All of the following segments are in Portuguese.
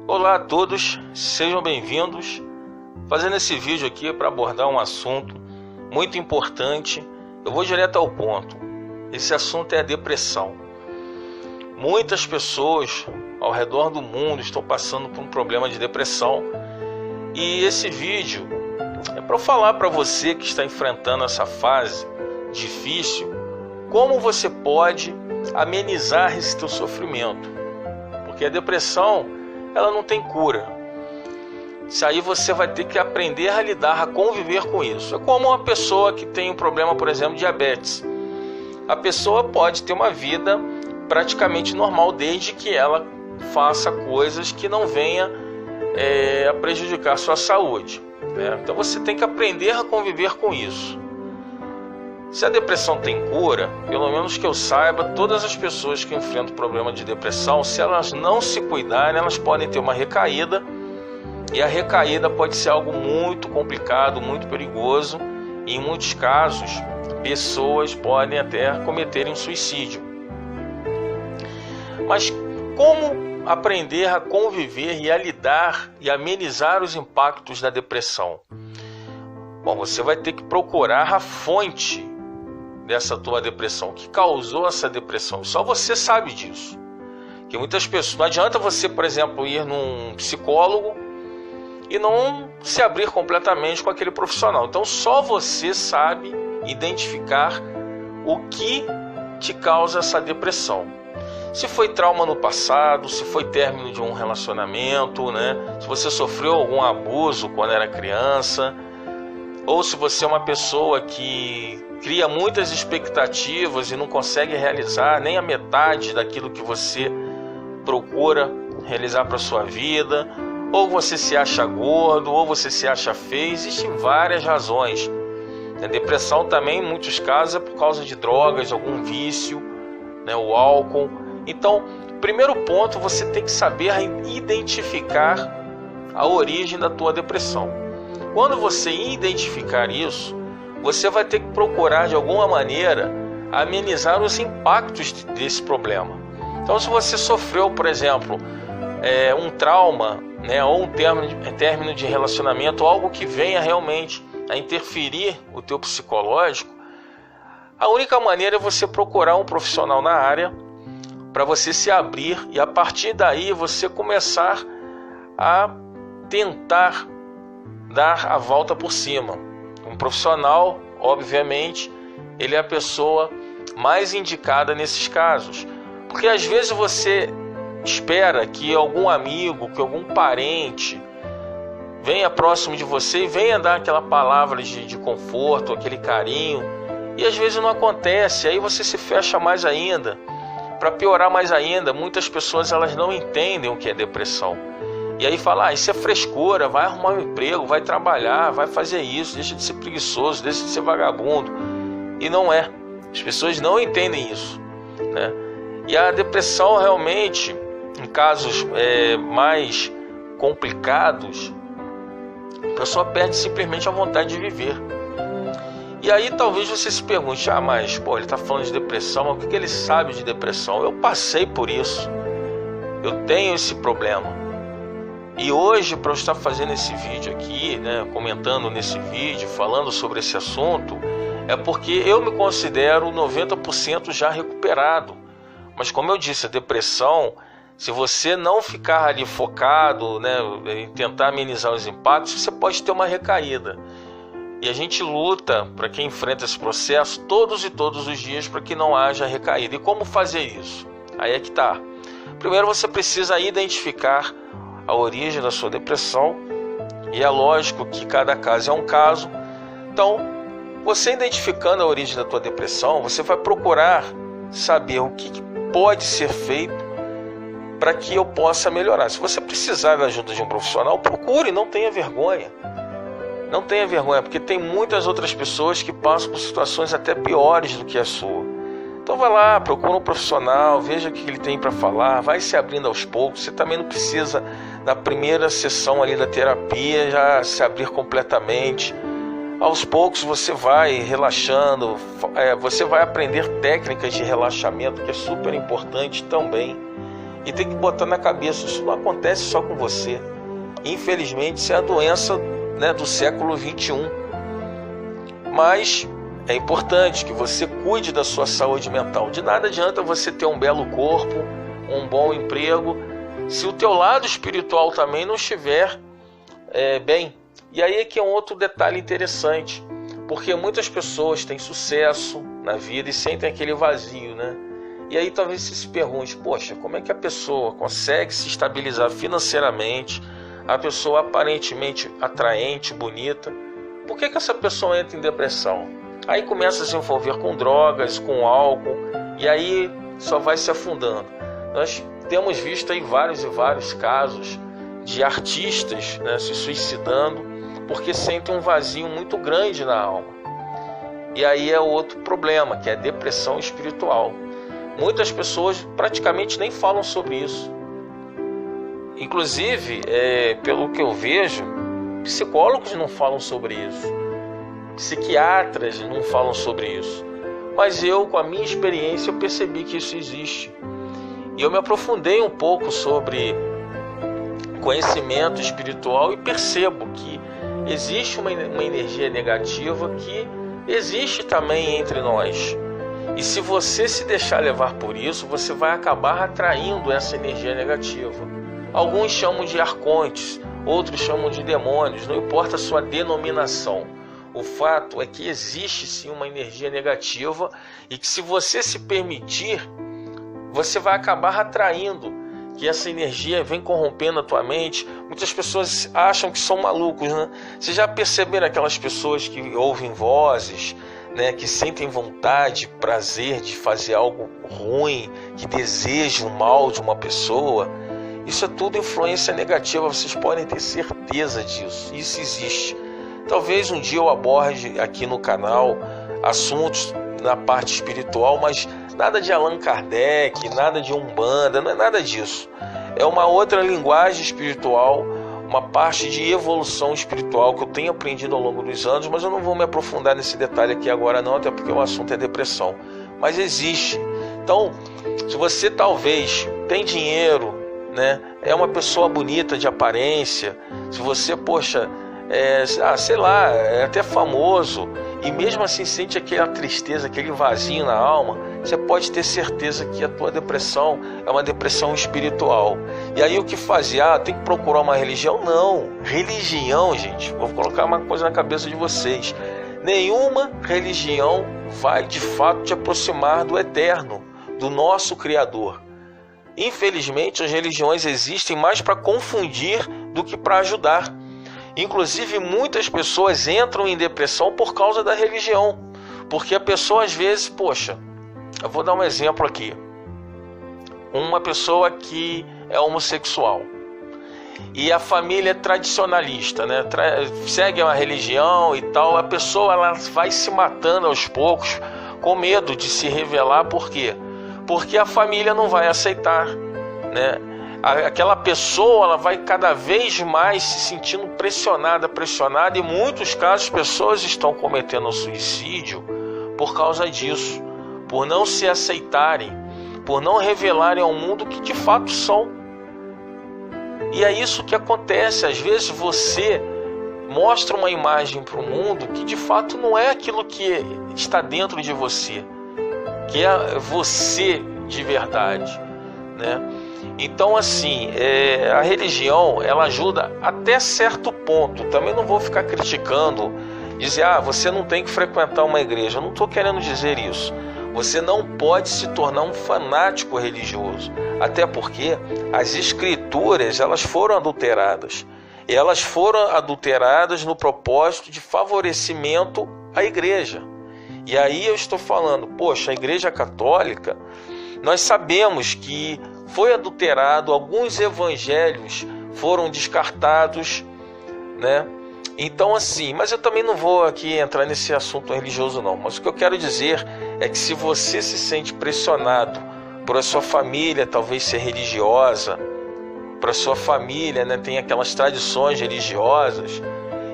Olá a todos, sejam bem-vindos. Fazendo esse vídeo aqui para abordar um assunto muito importante. Eu vou direto ao ponto. Esse assunto é a depressão. Muitas pessoas ao redor do mundo estão passando por um problema de depressão. E esse vídeo é para falar para você que está enfrentando essa fase difícil, como você pode amenizar esse teu sofrimento. Porque a depressão, ela não tem cura. Isso aí você vai ter que aprender a lidar, a conviver com isso. É como uma pessoa que tem um problema, por exemplo, diabetes. A pessoa pode ter uma vida praticamente normal, desde que ela faça coisas que não venha a prejudicar a sua saúde, né? Então você tem que aprender a conviver com isso. Se a depressão tem cura, pelo menos que eu saiba, todas as pessoas que enfrentam problema de depressão, se elas não se cuidarem, elas podem ter uma recaída. E a recaída pode ser algo muito complicado, muito perigoso. E em muitos casos, pessoas podem até cometerem suicídio. Mas como aprender a conviver e a lidar e amenizar os impactos da depressão? Bom, você vai ter que procurar a fonte dessa tua depressão, que causou essa depressão. Só você sabe disso. Que muitas pessoas, não adianta você, por exemplo, ir num psicólogo e não se abrir completamente com aquele profissional. Então só você sabe identificar o que te causa essa depressão. Se foi trauma no passado, se foi término de um relacionamento, né? Se você sofreu algum abuso quando era criança, ou se você é uma pessoa que cria muitas expectativas e não consegue realizar nem a metade daquilo que você procura realizar para sua vida, ou você se acha gordo, ou você se acha feio. Existem várias razões. A depressão também, em muitos casos, é por causa de drogas, algum vício, né, o álcool. Então, primeiro ponto, você tem que saber identificar a origem da tua depressão. Quando você identificar isso, você vai ter que procurar, de alguma maneira, amenizar os impactos desse problema. Então, se você sofreu, por exemplo, um trauma, né, ou um término de relacionamento, algo que venha realmente a interferir o teu psicológico, a única maneira é você procurar um profissional na área para você se abrir e a partir daí você começar a tentar dar a volta por cima. Um profissional, obviamente, ele é a pessoa mais indicada nesses casos, porque às vezes você espera que algum amigo, que algum parente venha próximo de você e venha dar aquela palavra de conforto, aquele carinho, e às vezes não acontece. Aí você se fecha mais ainda. Para piorar mais ainda, muitas pessoas elas não entendem o que é depressão. E aí fala, isso é frescura, vai arrumar um emprego, vai trabalhar, vai fazer isso, deixa de ser preguiçoso, deixa de ser vagabundo. E não é. As pessoas não entendem isso, né? E a depressão realmente, em casos mais complicados, a pessoa perde simplesmente a vontade de viver. E aí talvez você se pergunte, mas ele está falando de depressão, mas o que ele sabe de depressão? Eu passei por isso, eu tenho esse problema. E hoje, para eu estar fazendo esse vídeo aqui, né, comentando nesse vídeo, falando sobre esse assunto, é porque eu me considero 90% já recuperado. Mas como eu disse, a depressão, se você não ficar ali focado, né, em tentar amenizar os impactos, você pode ter uma recaída. E a gente luta para quem enfrenta esse processo todos os dias para que não haja recaída. E como fazer isso? Aí é que está. Primeiro você precisa identificar a origem da sua depressão, e é lógico que cada caso é um caso. Então, você identificando a origem da tua depressão, você vai procurar saber o que pode ser feito para que eu possa melhorar. Se você precisar da ajuda de um profissional, procure, não tenha vergonha. Não tenha vergonha, porque tem muitas outras pessoas que passam por situações até piores do que a sua. Então vai lá, procura um profissional, veja o que ele tem para falar, vai se abrindo aos poucos. Você também não precisa, na primeira sessão ali da terapia, já se abrir completamente. Aos poucos você vai relaxando, você vai aprender técnicas de relaxamento, que é super importante também. e tem que botar na cabeça, isso não acontece só com você. Infelizmente, isso é a doença, né, do século 21. Mas é importante que você cuide da sua saúde mental. De nada adianta você ter um belo corpo, um bom emprego, se o teu lado espiritual também não estiver bem. E aí é que é um outro detalhe interessante, porque muitas pessoas têm sucesso na vida e sentem aquele vazio, né? E aí talvez você se pergunte, poxa, como é que a pessoa consegue se estabilizar financeiramente, a pessoa aparentemente atraente, bonita, por que essa pessoa entra em depressão? Aí começa a se envolver com drogas, com álcool, e aí só vai se afundando. Nós temos visto aí vários e vários casos de artistas, né, se suicidando porque sentem um vazio muito grande na alma. E aí é outro problema, que é a depressão espiritual. Muitas pessoas praticamente nem falam sobre isso. Inclusive, pelo que eu vejo, psicólogos não falam sobre isso, psiquiatras não falam sobre isso. Mas eu, com a minha experiência, eu percebi que isso existe. E eu me aprofundei um pouco sobre conhecimento espiritual e percebo que existe uma energia negativa que existe também entre nós. E se você se deixar levar por isso, você vai acabar atraindo essa energia negativa. Alguns chamam de arcontes, outros chamam de demônios, não importa a sua denominação. O fato é que existe sim uma energia negativa e que, se você se permitir, você vai acabar atraindo, que essa energia vem corrompendo a tua mente. Muitas pessoas acham que são malucos, né? Vocês já perceberam aquelas pessoas que ouvem vozes, né, que sentem vontade, prazer de fazer algo ruim, que desejam o mal de uma pessoa? Isso é tudo influência negativa, vocês podem ter certeza disso. Isso existe. Talvez um dia eu aborde aqui no canal assuntos na parte espiritual, mas nada de Allan Kardec, nada de Umbanda, não é nada disso. É uma outra linguagem espiritual, uma parte de evolução espiritual que eu tenho aprendido ao longo dos anos, mas eu não vou me aprofundar nesse detalhe aqui agora não, até porque o assunto é depressão. Mas existe. Então, se você talvez tem dinheiro, né, é uma pessoa bonita de aparência, se você, poxa, sei lá, é até famoso, e mesmo assim sente aquela tristeza, aquele vazio na alma, você pode ter certeza que a tua depressão é uma depressão espiritual. E aí o que fazer? Tem que procurar uma religião? Não. Religião, gente, vou colocar uma coisa na cabeça de vocês. Nenhuma religião vai de fato te aproximar do eterno, do nosso Criador. Infelizmente, as religiões existem mais para confundir do que para ajudar. Inclusive, muitas pessoas entram em depressão por causa da religião. Porque a pessoa, às vezes, poxa, eu vou dar um exemplo aqui. Uma pessoa que é homossexual e a família é tradicionalista, né? Segue uma religião e tal. A pessoa, ela vai se matando aos poucos com medo de se revelar. Por quê? Porque a família não vai aceitar, né? Aquela pessoa, ela vai cada vez mais se sentindo pressionada, e em muitos casos pessoas estão cometendo suicídio por causa disso, por não se aceitarem, por não revelarem ao mundo o que de fato são. E é isso que acontece. Às vezes você mostra uma imagem para o mundo que de fato não é aquilo que está dentro de você, que é você de verdade, né? Então, assim, a religião, ela ajuda até certo ponto. Também não vou ficar criticando, dizer, você não tem que frequentar uma igreja. Eu não estou querendo dizer isso. Você não pode se tornar um fanático religioso. Até porque as escrituras, elas foram adulteradas. E elas foram adulteradas no propósito de favorecimento à igreja. E aí eu estou falando, poxa, a igreja católica, nós sabemos que foi adulterado, alguns evangelhos foram descartados, né? Então, assim, mas eu também não vou aqui entrar nesse assunto religioso não, mas o que eu quero dizer é que se você se sente pressionado por a sua família talvez ser religiosa, para a sua família, né, tem aquelas tradições religiosas,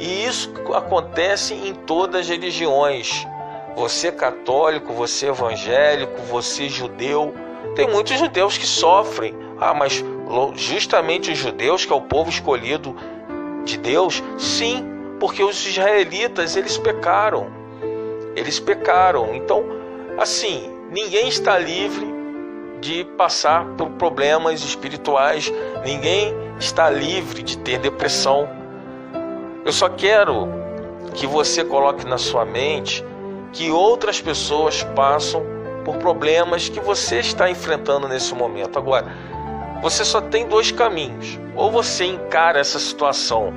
e isso acontece em todas as religiões, você católico, você evangélico, você judeu. Tem muitos judeus que sofrem Mas justamente os judeus, que é o povo escolhido de Deus? Sim, porque os israelitas, eles pecaram. Então, assim, ninguém está livre de passar por problemas espirituais, ninguém está livre de ter depressão. Eu só quero que você coloque na sua mente que outras pessoas passam por problemas que você está enfrentando nesse momento. Agora, você só tem dois caminhos: ou você encara essa situação,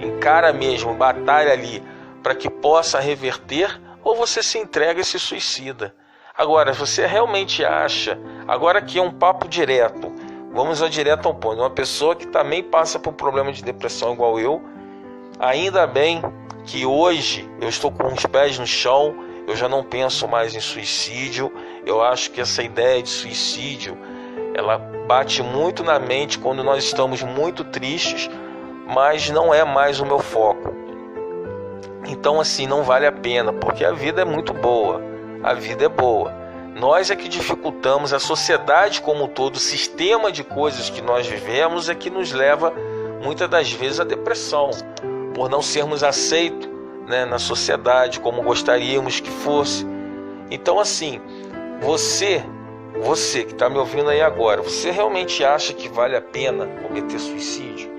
encara mesmo, batalha ali para que possa reverter, ou você se entrega e se suicida. Agora, você realmente acha, agora aqui é um papo direto, vamos ao direto ao ponto, uma pessoa que também passa por um problema de depressão igual eu, ainda bem que hoje eu estou com os pés no chão, eu já não penso mais em suicídio. Eu acho que essa ideia de suicídio, ela bate muito na mente quando nós estamos muito tristes, mas não é mais o meu foco. Então, assim, não vale a pena, porque a vida é muito boa, a vida é boa. Nós é que dificultamos, a sociedade como um todo, o sistema de coisas que nós vivemos é que nos leva muitas das vezes à depressão, por não sermos aceitos, né, na sociedade como gostaríamos que fosse. Então, assim, você que está me ouvindo aí agora, você realmente acha que vale a pena cometer suicídio?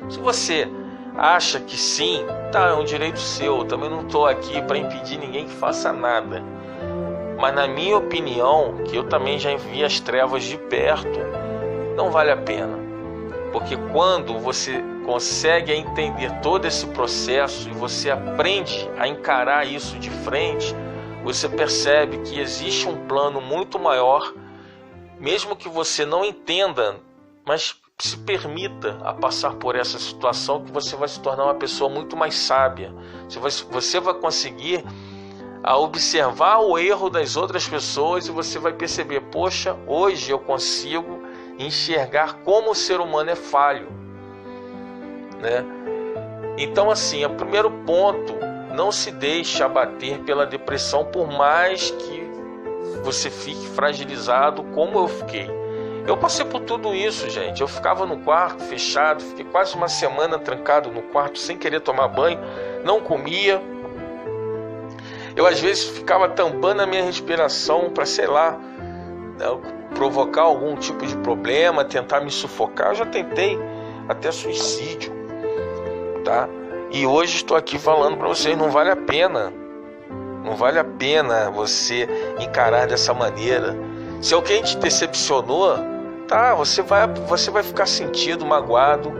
Se você acha que sim, tá, é um direito seu. Eu também não estou aqui para impedir ninguém que faça nada. Mas na minha opinião, que eu também já vi as trevas de perto, não vale a pena. Porque quando você consegue entender todo esse processo e você aprende a encarar isso de frente, você percebe que existe um plano muito maior, mesmo que você não entenda, mas se permita a passar por essa situação, que você vai se tornar uma pessoa muito mais sábia. Você vai conseguir observar o erro das outras pessoas e você vai perceber, poxa, hoje eu consigo enxergar como o ser humano é falho, né? Então, assim, o primeiro ponto: não se deixe abater pela depressão, por mais que você fique fragilizado como eu fiquei. Eu passei por tudo isso, gente. Eu ficava no quarto fechado, fiquei quase uma semana trancado no quarto sem querer tomar banho, não comia. Eu às vezes ficava tampando a minha respiração para, sei lá, provocar algum tipo de problema, tentar me sufocar. Eu já tentei até suicídio, tá? E hoje estou aqui falando para vocês, não vale a pena. Não vale a pena você encarar dessa maneira. Se alguém te decepcionou, tá, você vai ficar sentido, magoado.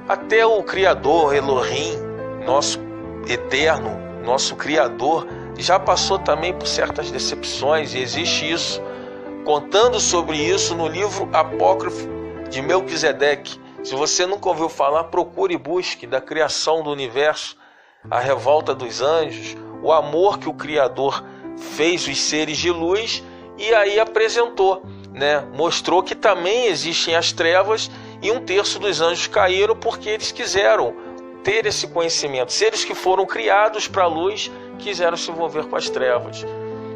Até o Criador, Elohim, nosso eterno, nosso Criador, já passou também por certas decepções, e existe isso. Contando sobre isso no livro apócrifo de Melquisedeque. Se você nunca ouviu falar, procure e busque, da criação do universo, a revolta dos anjos, o amor que o Criador fez os seres de luz, e aí apresentou, né? Mostrou que também existem as trevas, e 1/3 dos anjos caíram porque eles quiseram ter esse conhecimento. Seres que foram criados para a luz quiseram se envolver com as trevas.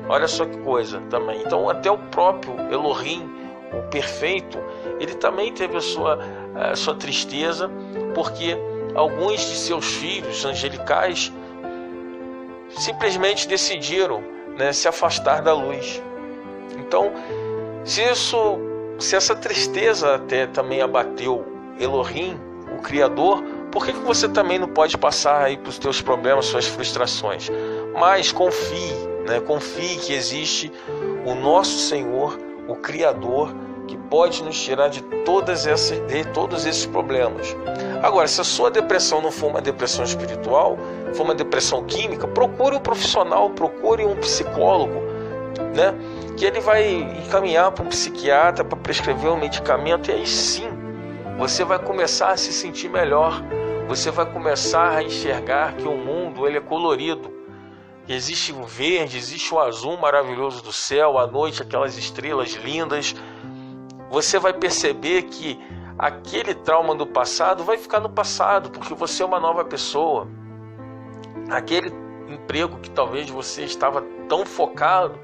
Olha só que coisa também. Então até o próprio Elohim, o perfeito, ele também teve a sua tristeza, porque alguns de seus filhos angelicais simplesmente decidiram, né, se afastar da luz. Então, se essa tristeza até também abateu Elohim, o Criador, por que você também não pode passar aí para os teus problemas, suas frustrações? Mas confie, né? Confie que existe o nosso Senhor, o Criador, que pode nos tirar de todos esses problemas. Agora, se a sua depressão não for uma depressão espiritual, for uma depressão química, procure um profissional, procure um psicólogo, né? Que ele vai encaminhar para um psiquiatra para prescrever um medicamento, e aí sim você vai começar a se sentir melhor. Você vai começar a enxergar que o mundo, ele é colorido. Existe o verde, existe o azul maravilhoso do céu, à noite aquelas estrelas lindas. Você vai perceber que aquele trauma do passado vai ficar no passado, porque você é uma nova pessoa. Aquele emprego que talvez você estava tão focado,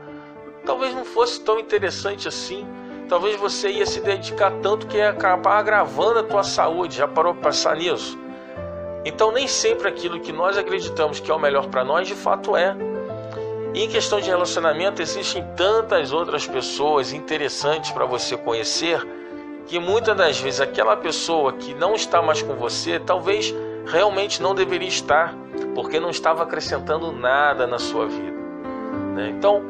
talvez não fosse tão interessante assim. talvez você ia se dedicar tanto que ia acabar agravando a tua saúde. Já parou para pensar nisso? Então nem sempre aquilo que nós acreditamos que é o melhor para nós, de fato é. E em questão de relacionamento, existem tantas outras pessoas interessantes para você conhecer, que muitas das vezes aquela pessoa que não está mais com você, talvez realmente não deveria estar, porque não estava acrescentando nada na sua vida, né? Então,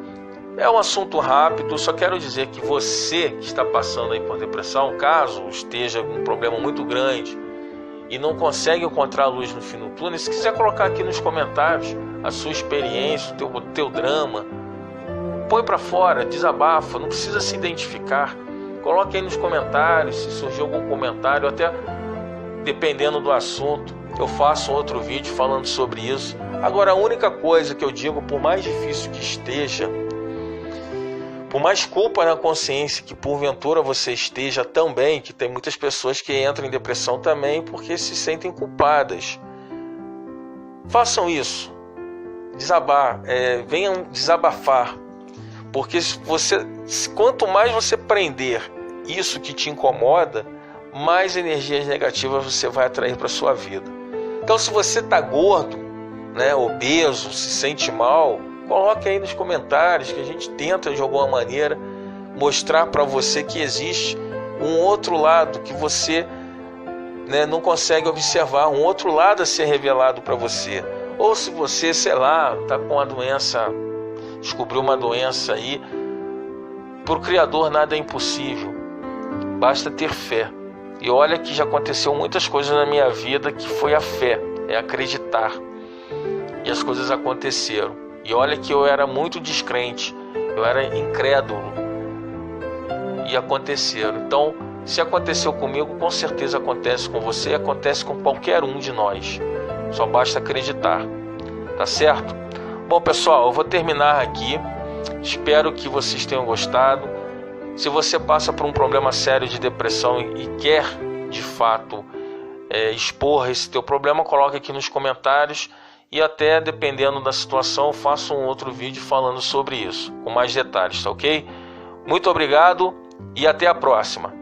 é um assunto rápido, só quero dizer que você que está passando aí por depressão, caso esteja com um problema muito grande e não consegue encontrar a luz no fim do túnel, se quiser colocar aqui nos comentários a sua experiência, o teu drama, põe para fora, desabafa, não precisa se identificar. Coloque aí nos comentários, se surgir algum comentário, até dependendo do assunto, eu faço outro vídeo falando sobre isso. Agora, a única coisa que eu digo, por mais difícil que esteja, por mais culpa na consciência que porventura você esteja também, que tem muitas pessoas que entram em depressão também porque se sentem culpadas, façam isso, venham desabafar, porque quanto mais você prender isso que te incomoda, mais energias negativas você vai atrair para sua vida. Então, se você está gordo, né, obeso, se sente mal, coloque aí nos comentários que a gente tenta de alguma maneira mostrar para você que existe um outro lado que você, né, não consegue observar, um outro lado a ser revelado para você. Ou se você, sei lá, está com uma doença, descobriu uma doença aí, para o Criador nada é impossível, basta ter fé. E olha que já aconteceu muitas coisas na minha vida que foi a fé, é acreditar. E as coisas aconteceram. E olha que eu era muito descrente, eu era incrédulo. E aconteceram. Então, se aconteceu comigo, com certeza acontece com você, acontece com qualquer um de nós. Só basta acreditar. Tá certo? Bom, pessoal, eu vou terminar aqui. Espero que vocês tenham gostado. Se você passa por um problema sério de depressão e quer, de fato, expor esse teu problema, coloque aqui nos comentários e até, dependendo da situação, eu faço um outro vídeo falando sobre isso, com mais detalhes, tá ok? Muito obrigado e até a próxima.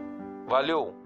Valeu!